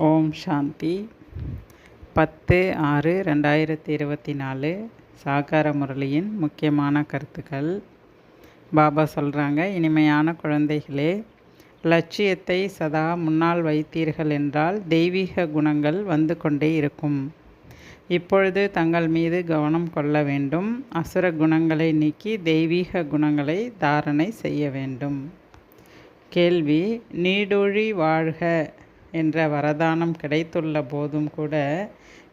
ஓம் சாந்தி. 10/6/2024 சாகார முரளியின் முக்கியமான கருத்துக்கள். பாபா சொல்கிறாங்க, இனிமையான குழந்தைகளே, லட்சியத்தை சதா முன்னால் வைத்தீர்கள் என்றால் தெய்வீக குணங்கள் வந்து கொண்டே இருக்கும். இப்பொழுது தங்கள் மீது கவனம் கொள்ள வேண்டும். அசுர குணங்களை நீக்கி தெய்வீக குணங்களை தாரணை செய்ய வேண்டும். கேள்வி: நீடூழி வாழ்க என்ற வரதானம் கிடைத்துள்ள போதும் கூட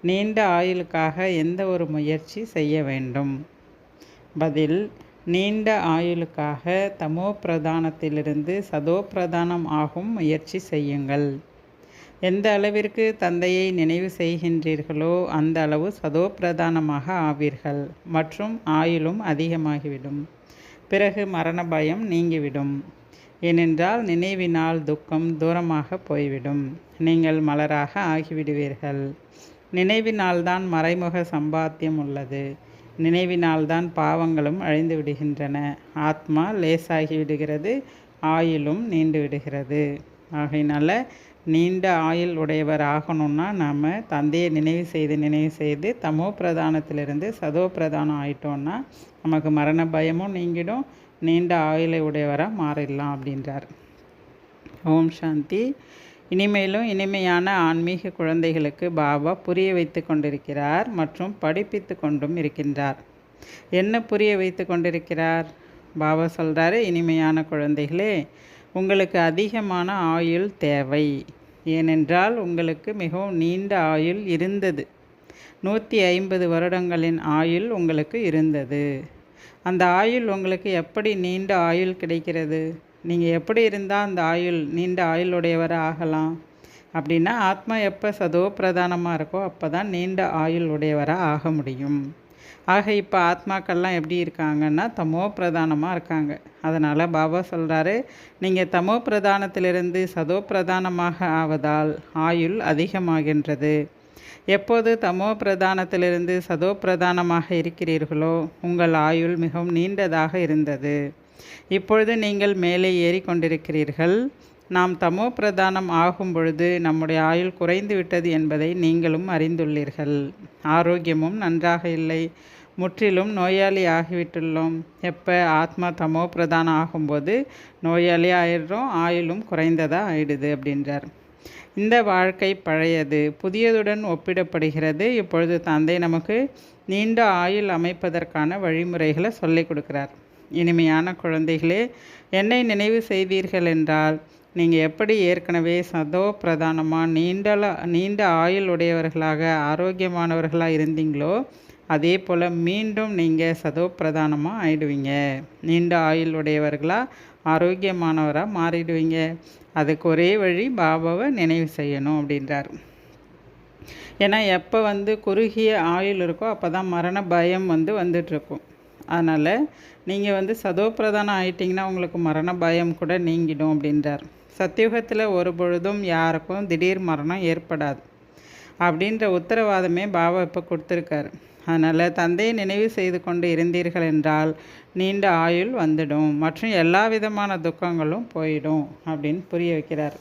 நீண்ட ஆயுளுக்காக எந்த ஒரு முயற்சி செய்ய வேண்டும்? பதில்: நீண்ட ஆயுளுக்காக தமோ பிரதானத்திலிருந்து சதோ பிரதானம் ஆகும் முயற்சி செய்யுங்கள். எந்த அளவிற்கு தந்தையை நினைவு செய்கின்றீர்களோ அந்த அளவு சதோ பிரதானமாக ஆவீர்கள் மற்றும் ஆயுளும் அதிகமாகிவிடும். பிறகு மரண பயம் நீங்கிவிடும். ஏனென்றால் நினைவினால் துக்கம் தூரமாக போய்விடும். நீங்கள் மலராக ஆகிவிடுவீர்கள். நினைவினால்தான் மறைமுக சம்பாத்தியம் உள்ளது. நினைவினால்தான் பாவங்களும் அழிந்து விடுகின்றன. ஆத்மா லேசாகி விடுகிறது, ஆயுளும் நீண்டு விடுகிறது. ஆகையினால நீண்ட ஆயுள் உடையவர் ஆகணும்னா நாம் தந்தையை நினைவு செய்து தமோ பிரதானத்திலிருந்து சதோ பிரதானம் ஆயிட்டோன்னா நமக்கு மரண பயமும் நீங்கிடும், நீண்ட ஆயுளை உடையவராக மாறிடலாம் அப்படின்றார். ஓம் சாந்தி. இனிமேலும் இனிமையான ஆன்மீக குழந்தைகளுக்கு பாபா புரிய வைத்து கொண்டிருக்கிறார் மற்றும் படிப்பித்து கொண்டும் இருக்கின்றார். என்ன புரிய வைத்து கொண்டிருக்கிறார்? பாபா சொல்கிறாரு, இனிமையான குழந்தைகளே, உங்களுக்கு அதிகமான ஆயுள் தேவை. ஏனென்றால் உங்களுக்கு மிகவும் நீண்ட ஆயுள் இருந்தது. 150 வருடங்களின் ஆயுள் உங்களுக்கு இருந்தது. அந்த ஆயுள் உங்களுக்கு எப்படி நீண்ட ஆயுள் கிடைக்கிறது? நீங்கள் எப்படி இருந்தால் அந்த நீண்ட ஆயுளுடையவராக ஆகலாம் அப்படின்னா, ஆத்மா எப்போ சதோ பிரதானமாக இருக்கோ அப்போ தான் நீண்ட ஆயுள் உடையவராக ஆக முடியும். ஆக இப்போ ஆத்மாக்கள்லாம் எப்படி இருக்காங்கன்னா தமோ பிரதானமாக இருக்காங்க. அதனால் பாபா சொல்கிறாரு, நீங்கள் தமோ பிரதானத்திலிருந்து சதோ பிரதானமாக ஆவதால் ஆயுள் அதிகமாகின்றது. எப்போது தமோ பிரதானத்திலிருந்து சதோ பிரதானமாக இருக்கிறீர்களோ உங்கள் ஆயுள் மிகவும் நீண்டதாக இருந்தது. இப்பொழுது நீங்கள் மேலே ஏறி கொண்டிருக்கிறீர்கள். நாம் தமோ பிரதானம் ஆகும் பொழுது நம்முடைய ஆயுள் குறைந்து விட்டது என்பதை நீங்களும் அறிந்துள்ளீர்கள். ஆரோக்கியமும் நன்றாக இல்லை, முற்றிலும் நோயாளி ஆகிவிட்டுள்ளோம். எப்போ ஆத்மா தமோ பிரதானம் ஆகும்போது நோயாளி ஆயிடுறோம், ஆயுளும் குறைந்ததாக ஆயிடுது அப்படின்றார். இந்த வாழ்க்கை பழையது, புதியதுடன் ஒப்பிடப்படுகிறது. இப்பொழுது தந்தை நமக்கு நீண்ட ஆயுள் அமைப்பதற்கான வழிமுறைகளை சொல்லிக் கொடுக்கிறார். இனிமையான குழந்தைகளே, என்னை நினைவு செய்தீர்கள் என்றால் நீங்கள் எப்படி ஏற்கனவே சதோ பிரதானமாக நீண்ட ஆயுள் உடையவர்களாக ஆரோக்கியமானவர்களாக இருந்தீங்களோ அதே போல் மீண்டும் நீங்கள் சதோ பிரதானமாக ஆயிடுவீங்க. நீண்ட ஆயுள் உடையவர்களாக ஆரோக்கியமானவராக மாறிடுவீங்க. அதுக்கு ஒரே வழி பாபாவை நினைவு செய்யணும் அப்படின்றார். ஏன்னா எப்போ குறுகிய ஆயுள் இருக்கோ அப்போ தான் மரண பயம் வந்துட்டுருக்கும். அதனால் நீங்கள் சதோ பிரதானம் ஆயிட்டிங்கன்னா உங்களுக்கு மரண பயம் கூட நீங்கிடும் அப்படின்றார். சத்தியுகத்தில் ஒரு பொழுதும் யாருக்கும் திடீர் மரணம் ஏற்படாது அப்படின்ற உத்தரவாதமே பாபா இப்போ கொடுத்துருக்காரு. அதனால் தந்தையை நினைவு செய்து கொண்டு இருந்தீர்கள் என்றால் நீண்ட ஆயுள் வந்துடும் மற்றும் எல்லா விதமான துக்கங்களும் போயிடும் அப்படின்னு புரிய வைக்கிறார்.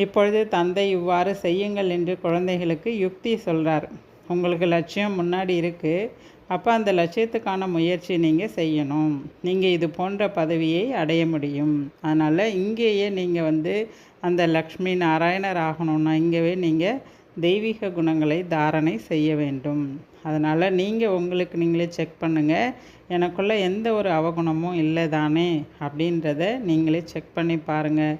இப்பொழுது தந்தை இவ்வாறு செய்யுங்கள் என்று குழந்தைகளுக்கு யுக்தி சொல்கிறார். உங்களுக்கு லட்சியம் முன்னாடி இருக்குது, அப்போ அந்த லட்சியத்துக்கான முயற்சி நீங்கள் செய்யணும். நீங்கள் இது போன்ற பதவியை அடைய முடியும். அதனால் இங்கேயே நீங்கள் அந்த லக்ஷ்மி நாராயணர் ஆகணும்னா இங்கேவே நீங்கள் தெய்வீக குணங்களை தாரணை செய்ய வேண்டும். அதனால் நீங்கள் உங்களுக்கு நீங்களே செக் பண்ணுங்கள், எனக்குள்ளே எந்த ஒரு அவகுணமும் இல்லை தானே அப்படின்றத நீங்களே செக் பண்ணி பாருங்கள்.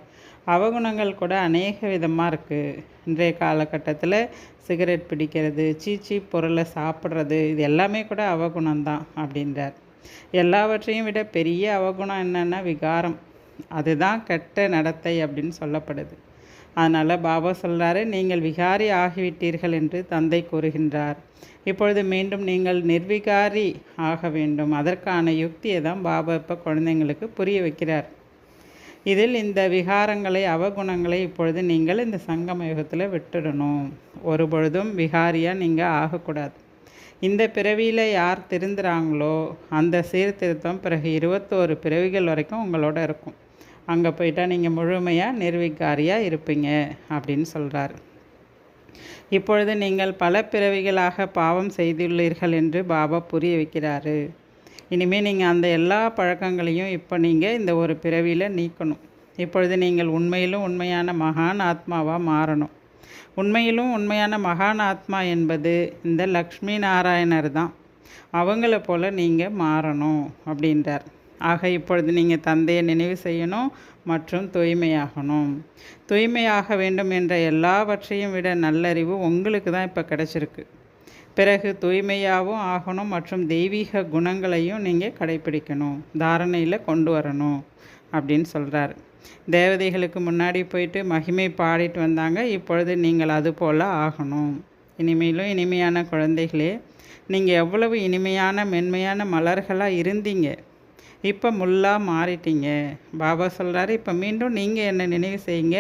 அவகுணங்கள் கூட அநேக விதமாக இருக்குது. இன்றைய காலகட்டத்தில் சிகரெட் பிடிக்கிறது, சீச்சி பொருளை சாப்பிட்றது, இது எல்லாமே கூட அவகுணம்தான் அப்படின்றார். எல்லாவற்றையும் விட பெரிய அவகுணம் என்னென்னா விகாரம், அதுதான் கெட்ட நடத்தை அப்படின்னு சொல்லப்படுது. அதனால் பாபா சொல்கிறாரு, நீங்கள் விகாரி ஆகிவிட்டீர்கள் என்று தந்தை கூறுகின்றார். இப்பொழுது மீண்டும் நீங்கள் நிர்விகாரி ஆக வேண்டும். அதற்கான யுக்தியை தான் பாபா இப்போ குழந்தைங்களுக்கு புரிய வைக்கிறார். இதில் இந்த விகாரங்களை அவகுணங்களை இப்பொழுது நீங்கள் இந்த சங்கம யுகத்தில் விட்டுடணும். ஒரு பொழுதும் விகாரியாக நீங்கள் ஆகக்கூடாது. இந்த பிறவியில் யார் திருந்துறாங்களோ அந்த சீர்திருத்தம் பிறகு 21 பிறவிகள் வரைக்கும் உங்களோட இருக்கும். அங்கே போயிட்டால் நீங்கள் முழுமையாக நிர்விகாரியாக இருப்பீங்க அப்படின்னு சொல்கிறார். இப்பொழுது நீங்கள் பல பிறவிகளாக பாவம் செய்துள்ளீர்கள் என்று பாபா புரிய வைக்கிறாரு. இனிமேல் நீங்கள் அந்த எல்லா பழக்கங்களையும் இப்போ நீங்கள் இந்த ஒரு பிறவியில் நீக்கணும். இப்பொழுது நீங்கள் உண்மையிலும் உண்மையான மகான் ஆத்மாவாக மாறணும். உண்மையிலும் உண்மையான மகான் ஆத்மா என்பது இந்த லக்ஷ்மி நாராயணர் தான். அவங்கள போல் நீங்கள் மாறணும் அப்படின்றார். ஆக இப்பொழுது நீங்கள் தந்தையை நினைவு செய்யணும் மற்றும் தூய்மையாகணும். தூய்மையாக வேண்டும் என்ற எல்லாவற்றையும் விட நல்லறிவு உங்களுக்கு தான் இப்போ கிடச்சிருக்கு. பிறகு தூய்மையாகவும் ஆகணும் மற்றும் தெய்வீக குணங்களையும் நீங்கள் கடைப்பிடிக்கணும், தாரணையில் கொண்டு வரணும் அப்படின்னு சொல்கிறார். தேவதைகளுக்கு முன்னாடி போயிட்டு மகிமை பாடிட்டு வந்தாங்க. இப்பொழுது நீங்கள் அது போல் ஆகணும். இனிமேலும் இனிமையான குழந்தைகளே, நீங்கள் எவ்வளவு இனிமையான மென்மையான மலர்களாக இருந்தீங்க, இப்போ முள்ளாக மாறிட்டீங்க. பாபா சொல்கிறாரு, இப்போ மீண்டும் நீங்கள் என்னை நினைவு செய்யுங்க.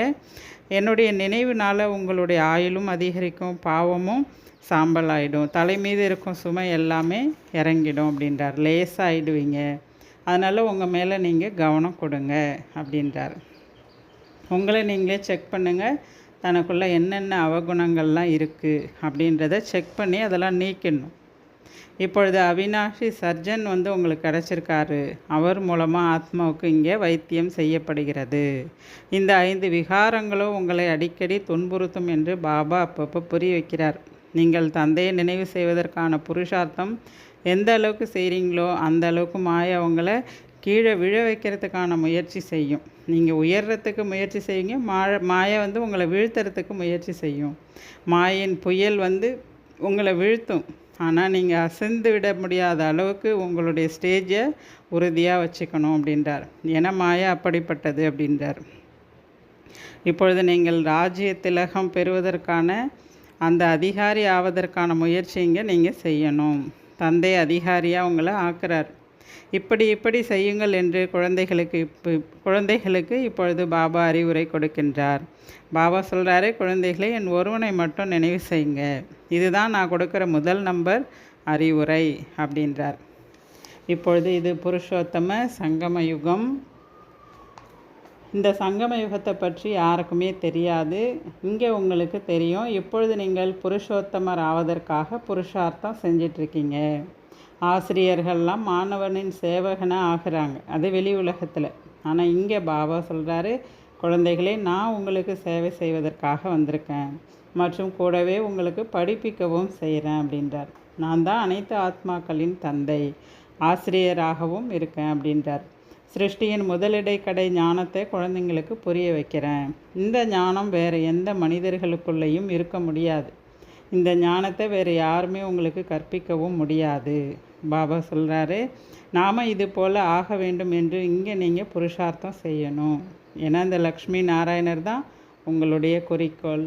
என்னுடைய நினைவுனால் உங்களுடைய ஆயுளும் அதிகரிக்கும், பாவமும் சாம்பல் ஆகிடும், தலை மீது இருக்கும் சுமை எல்லாமே இறங்கிடும் அப்படின்றார். லேசாகிடுவீங்க. அதனால் உங்கள் மேலே நீங்கள் கவனம் கொடுங்க அப்படின்றார். உங்களை நீங்களே செக் பண்ணுங்கள். தனக்குள்ளே என்னென்ன அவகுணங்கள்லாம் இருக்குது அப்படின்றத செக் பண்ணி அதெல்லாம் நீக்கிடணும். இப்பொழுது அவினாஷி சர்ஜன் உங்களுக்கு கிடச்சிருக்காரு. அவர் மூலமாக ஆத்மாவுக்கு இங்கே வைத்தியம் செய்யப்படுகிறது. இந்த 5 விகாரங்களும் உங்களை அடிக்கடி துன்புறுத்தும் என்று பாபா அப்பப்போ புரிய வைக்கிறார். நீங்கள் தந்தையை நினைவு செய்வதற்கான புருஷார்த்தம் எந்த அளவுக்கு செய்கிறீங்களோ அந்த அளவுக்கு மாயா உங்களை கீழே விழ வைக்கிறதுக்கான முயற்சி செய்யும். நீங்கள் உயர்றதுக்கு முயற்சி செய்வீங்க, மாயை உங்களை வீழ்த்துறதுக்கு முயற்சி செய்யும். மாயின் புயல் உங்களை வீழ்த்தும். ஆனால் நீங்கள் அசைந்து விட முடியாத அளவுக்கு உங்களுடைய ஸ்டேஜை உறுதியாக வச்சுக்கணும் அப்படின்றார். ஏன்னா மாயா அப்படிப்பட்டது அப்படின்றார். இப்பொழுது நீங்கள் ராஜ்ய திலகம் பெறுவதற்கான அந்த அதிகாரி ஆவதற்கான முயற்சிங்க நீங்கள் செய்யணும். தந்தை அதிகாரியாக உங்களை ஆக்குறார். இப்படி செய்யுங்கள் என்று குழந்தைகளுக்கு இப்பொழுது பாபா அறிவுரை கொடுக்கின்றார். பாபா சொல்கிறாரு, குழந்தைகளை என் ஒருவனை மட்டும் நினைவு செய்யுங்க. இதுதான் நான் கொடுக்குற முதல் நம்பர் அறிவுரை அப்படின்றார். இப்பொழுது இது புருஷோத்தம சங்கம யுகம். இந்த சங்கம யுகத்தை பற்றி யாருக்குமே தெரியாது. இங்கே உங்களுக்கு தெரியும். இப்பொழுது நீங்கள் புருஷோத்தமர் ஆவதற்காக புருஷார்த்தம் செஞ்சிட்ருக்கீங்க. ஆசிரியர்கள்லாம் மாணவனின் சேவகனாக ஆகிறாங்க, அது வெளி உலகத்தில். ஆனால் இங்கே பாபா சொல்கிறாரு, குழந்தைகளே, நான் உங்களுக்கு சேவை செய்வதற்காக வந்திருக்கேன் மற்றும் கூடவே உங்களுக்கு படிப்பிக்கவும் செய்கிறேன் அப்படின்றார். நான் தான் அனைத்து ஆத்மாக்களின் தந்தை, ஆசிரியராகவும் இருக்கேன் அப்படின்றார். சிருஷ்டியின் முதலிடைக்கடை ஞானத்தை குழந்தைங்களுக்கு புரிய வைக்கிறேன். இந்த ஞானம் வேறு எந்த மனிதர்களுக்குள்ளேயும் இருக்க முடியாது. இந்த ஞானத்தை வேறு யாருமே உங்களுக்கு கற்பிக்கவும் முடியாது. பாபா சொல்கிறாரு, நாம் இது போல் ஆக வேண்டும் என்று இங்கே நீங்கள் புருஷார்த்தம் செய்யணும். ஏன்னா இந்த லக்ஷ்மி நாராயணர் தான் உங்களுடைய குறிக்கோள்.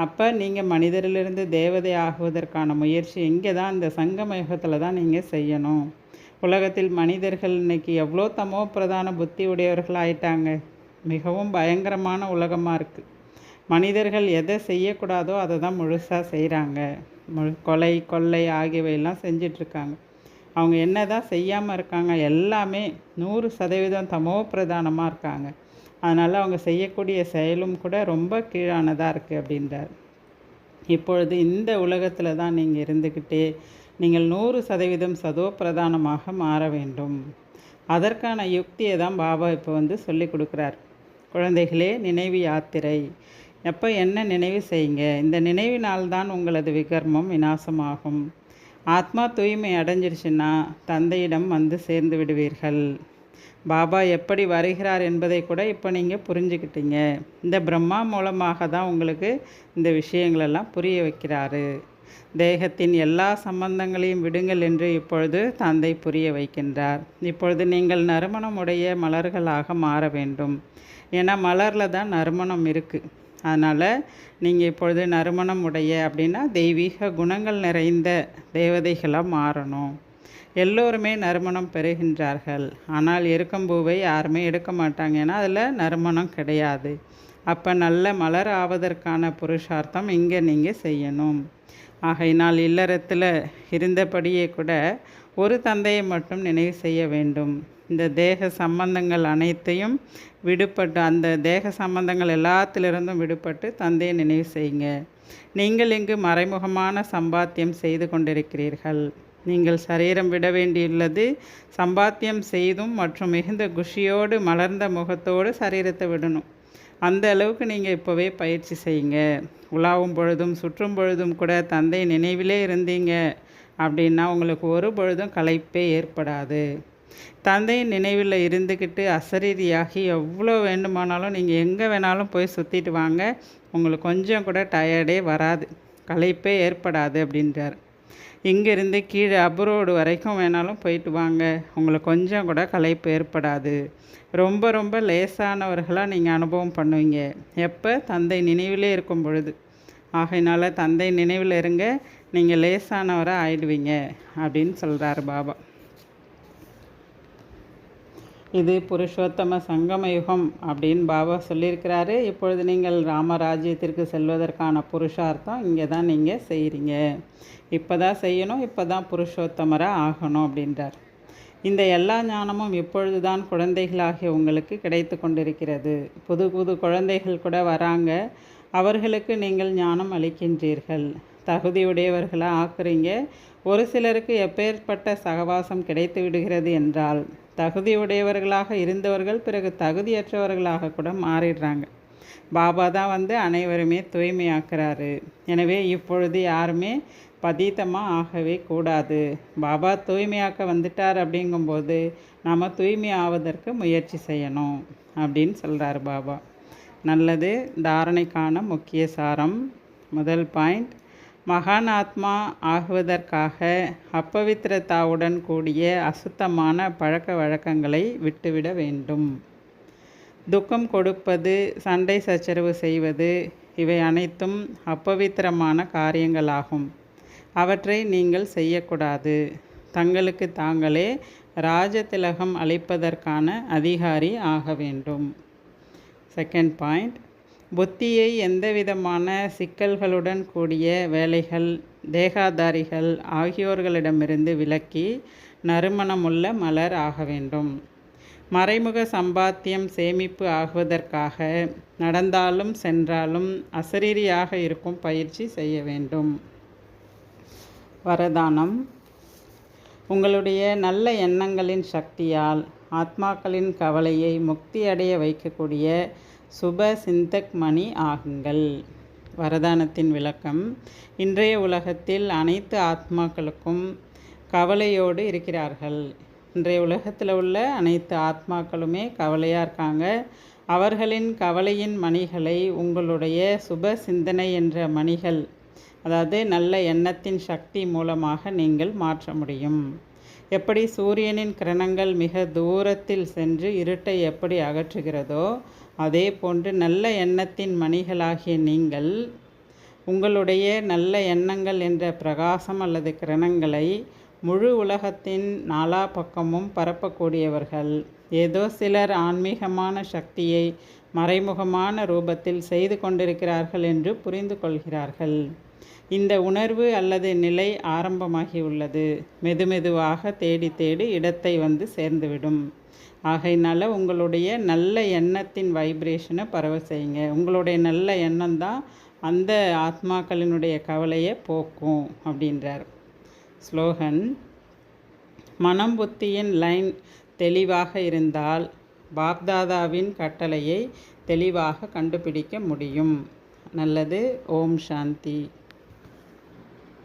அப்போ நீங்கள் மனிதரிலிருந்து தேவதை ஆகுவதற்கான முயற்சி இங்கே தான், இந்த சங்கம யுகத்தில் தான் நீங்கள் செய்யணும். உலகத்தில் மனிதர்கள் இன்றைக்கி எவ்வளோ தமோ பிரதான புத்தி உடையவர்கள் ஆயிட்டாங்க. மிகவும் பயங்கரமான உலகமாக இருக்குது. மனிதர்கள் எதை செய்யக்கூடாதோ அதை தான் முழுசாக செய்கிறாங்க. கொலை கொள்ளை ஆகியவையெல்லாம் செஞ்சிட்ருக்காங்க. அவங்க என்ன தான் செய்யாமல் இருக்காங்க, எல்லாமே 100% தமோ பிரதானமாக இருக்காங்க. அதனால் அவங்க செய்யக்கூடிய செயலும் கூட ரொம்ப கீழானதாக இருக்குது அப்படின்றார். இப்பொழுது இந்த உலகத்தில் தான் நீங்கள் இருந்துக்கிட்டே நீங்கள் 100% சதோ பிரதானமாக மாற வேண்டும். அதற்கான யுக்தியை தான் பாபா இப்போ சொல்லி கொடுக்குறார். குழந்தைகளே, நினைவு யாத்திரை. எப்போ என்ன நினைவு செய்யுங்க. இந்த நினைவினால்தான் உங்களது விகர்மம் விநாசமாகும். ஆத்மா தூய்மை அடைஞ்சிருச்சுன்னா தந்தையிடம் சேர்ந்து விடுவீர்கள். பாபா எப்படி வருகிறார் என்பதை கூட இப்போ நீங்கள் புரிஞ்சுக்கிட்டீங்க. இந்த பிரம்மா மூலமாக தான் உங்களுக்கு இந்த விஷயங்களெல்லாம் புரிய வைக்கிறாரு. தேகத்தின் எல்லா சம்பந்தங்களையும் விடுங்கள் என்று இப்பொழுது தந்தை புரிய வைக்கின்றார். இப்பொழுது நீங்கள் நறுமணம் உடைய மலர்களாக மாற வேண்டும். ஏன்னா மலரில் தான் நறுமணம் இருக்குது. அதனால் நீங்கள் இப்பொழுது நறுமணம் உடைய அப்படின்னா தெய்வீக குணங்கள் நிறைந்த தேவதைகளாக மாறணும். எல்லோருமே நறுமணம் பெறுகின்றார்கள். ஆனால் எருக்கம்பூவை யாருமே எடுக்க மாட்டாங்க, ஏன்னா அதில் நறுமணம் கிடையாது. அப்போ நல்ல மலர் ஆவதற்கான புருஷார்த்தம் இங்கே நீங்கள் செய்யணும். ஆகையினால் இல்லறத்தில் இருந்தபடியே கூட ஒரு தந்தையை மட்டும் நினைவு செய்ய வேண்டும். இந்த தேக சம்பந்தங்கள் அனைத்தையும் விடுபட்டு, அந்த தேக சம்பந்தங்கள் எல்லாத்திலிருந்தும் விடுபட்டு தந்தையை நினைவு செய்யுங்க. நீங்கள் இங்கு மறைமுகமான சம்பாத்தியம் செய்து கொண்டிருக்கிறீர்கள். நீங்கள் சரீரம் விட வேண்டியுள்ளது சம்பாத்தியம் செய்தும் மற்றும் மிகுந்த குஷியோடு மலர்ந்த முகத்தோடு சரீரத்தை விடணும். அந்த அளவுக்கு நீங்கள் இப்போவே பயிற்சி செய்யுங்க. உலாவும் பொழுதும் சுற்றும் பொழுதும் கூட தந்தை நினைவிலே இருந்தீங்க அப்படின்னா உங்களுக்கு ஒரு பொழுதும் களைப்பே ஏற்படாது. தந்தையின் நினைவில் இருந்துக்கிட்டு அசரீரியாகி எவ்வளோ வேண்டுமானாலும் நீங்கள் எங்கே வேணாலும் போய் சுற்றிட்டு வாங்க, உங்களுக்கு கொஞ்சம் கூட டயர்டே வராது, களைப்பே ஏற்படாது அப்படின்றார். இங்கேருந்து கீழே அப்ரோடு வரைக்கும் வேணாலும் போயிட்டு வாங்க, உங்களுக்கு கொஞ்சம் கூட களைப்பு ஏற்படாது. ரொம்ப ரொம்ப லேசானவர்களாக நீங்கள் அனுபவம் பண்ணுவீங்க எப்போ தந்தை நினைவிலே இருக்கும் பொழுது. ஆகையினால தந்தை நினைவில் இருங்க, நீங்கள் லேசானவராக ஆயிடுவீங்க அப்படின்னு சொல்கிறார் பாபா. இது புருஷோத்தம சங்கம யுகம் அப்படின்னு பாபா சொல்லியிருக்கிறாரு. இப்பொழுது நீங்கள் ராமராஜ்யத்திற்கு செல்வதற்கான புருஷார்த்தம் இங்கே தான் நீங்கள் செய்கிறீங்க. இப்போ தான் செய்யணும், இப்போ தான் புருஷோத்தமராக ஆகணும் அப்படின்றார். இந்த எல்லா ஞானமும் இப்பொழுது தான் குழந்தைகளாகிய உங்களுக்கு கிடைத்து கொண்டிருக்கிறது. புது புது குழந்தைகள் கூட வராங்க, அவர்களுக்கு நீங்கள் ஞானம் அளிக்கின்றீர்கள், தகுதியுடையவர்களாக ஆக்குறீங்க. ஒரு சிலருக்கு எப்பேற்பட்ட சகவாசம் கிடைத்து விடுகிறது என்றால், தகுதியுடையவர்களாக இருந்தவர்கள் பிறகு தகுதியற்றவர்களாக கூட மாறிடுறாங்க. பாபா தான் அனைவருமே தூய்மையாக்குறாரு. எனவே இப்பொழுது யாருமே பதீத்தமாக ஆகவே கூடாது. பாபா தூய்மையாக்க வந்துட்டார் அப்படிங்கும்போது நாம் தூய்மை ஆவதற்கு முயற்சி செய்யணும் அப்படின்னு சொல்கிறார் பாபா. நல்லது. தாரணைக்கான முக்கிய சாரம். முதல் பாயிண்ட், மகான் ஆத்மா ஆகுவதற்காக அப்பவித்திரதாவுடன் கூடிய அசுத்தமான பழக்க வழக்கங்களை விட்டுவிட வேண்டும். துக்கம் கொடுப்பது, சண்டை சச்சரவு செய்வது, இவை அனைத்தும் அப்பவித்திரமான காரியங்களாகும். அவற்றை நீங்கள் செய்யக்கூடாது. தங்களுக்கு தாங்களே ராஜதிலகம் அளிப்பதற்கான அதிகாரி ஆக வேண்டும். செகண்ட் பாயிண்ட், புத்தியை எந்தவிதமான சிக்கல்களுடன் கூடிய வேலைகள், தேகாதாரிகள் ஆகியோர்களிடமிருந்து விலக்கி நறுமணமுள்ள மலர் ஆக வேண்டும். மறைமுக சம்பாத்தியம் சேமிப்பு ஆகுவதற்காக நடந்தாலும் சென்றாலும் அசரீரியாக இருக்கும் பயிற்சி செய்ய வேண்டும். வரதானம். உங்களுடைய நல்ல எண்ணங்களின் சக்தியால் ஆத்மாக்களின் கவலையை முக்தி அடைய வைக்கக்கூடிய சுப சிந்தக் மணி ஆகுங்கள். வரதானத்தின் விளக்கம். இன்றைய உலகத்தில் அனைத்து ஆத்மாக்களுக்கும் கவலையோடு இருக்கிறார்கள். இன்றைய உலகத்தில் உள்ள அனைத்து ஆத்மாக்களுமே கவலையாக இருக்காங்க. அவர்களின் கவலையின் மணிகளை உங்களுடைய சுப சிந்தனை என்ற மணிகள், அதாவது நல்ல எண்ணத்தின் சக்தி மூலமாக நீங்கள் மாற்ற முடியும். எப்படி சூரியனின் கிரணங்கள் மிக தூரத்தில் சென்று இருட்டை எப்படி அகற்றுகிறதோ, அதே போன்று நல்ல எண்ணத்தின் மணிகளாகிய நீங்கள் உங்களுடைய நல்ல எண்ணங்கள் என்ற பிரகாசம் அல்லது கிரணங்களை முழு உலகத்தின் நாலா பக்கமும் பரப்பக்கூடியவர்கள். ஏதோ சிலர் ஆன்மீகமான சக்தியை மறைமுகமான ரூபத்தில் செய்து கொண்டிருக்கிறார்கள் என்று புரிந்து கொள்கிறார்கள். இந்த உணர்வு அல்லது நிலை ஆரம்பமாகியுள்ளது. மெதுமெதுவாக தேடி தேடி இடத்தை சேர்ந்துவிடும். ஆகையினால உங்களுடைய நல்ல எண்ணத்தின் வைப்ரேஷனை பரவ செய்யுங்க. உங்களுடைய நல்ல எண்ணம் தான் அந்த ஆத்மாக்களினுடைய கவலையை போக்கும் அப்படின்றார். ஸ்லோகன். மனம் புத்தியின் லைன் தெளிவாக இருந்தால் பாப்தாதாவின் கட்டளையை தெளிவாக கண்டுபிடிக்க முடியும். நல்லது. ஓம் சாந்தி.